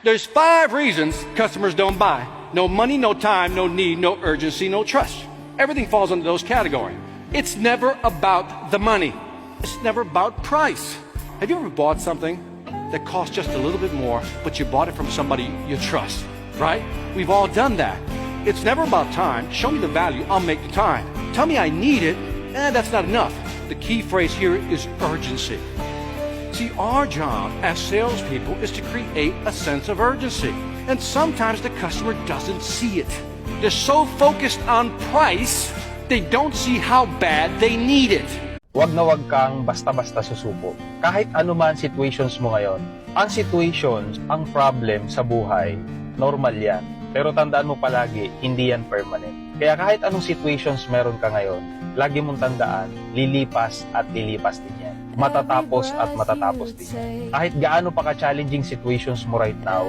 There's 5 reasons customers don't buy. No money, no time, no need, no urgency, no trust. Everything falls under those categories. It's never about the money. It's never about price. Have you ever bought something that cost just a little bit more, but you bought it from somebody you trust, right? We've all done that. It's never about time. Show me the value, I'll make the time. Tell me I need it, that's not enough. The key phrase here is urgency. See, our job as salespeople is to create a sense of urgency. And sometimes the customer doesn't see it. They're so focused on price, they don't see how bad they need it. Wag na wag kang basta-basta susuko. Kahit anuman situations mo ngayon, ang situations, ang problem sa buhay, normal yan. Pero tandaan mo palagi, hindi yan permanent. Kaya kahit anong situations meron ka ngayon, lagi mong tandaan, lilipas at lilipas din yan. Matatapos at matatapos din yan. Kahit gaano pa ka-challenging situations mo right now,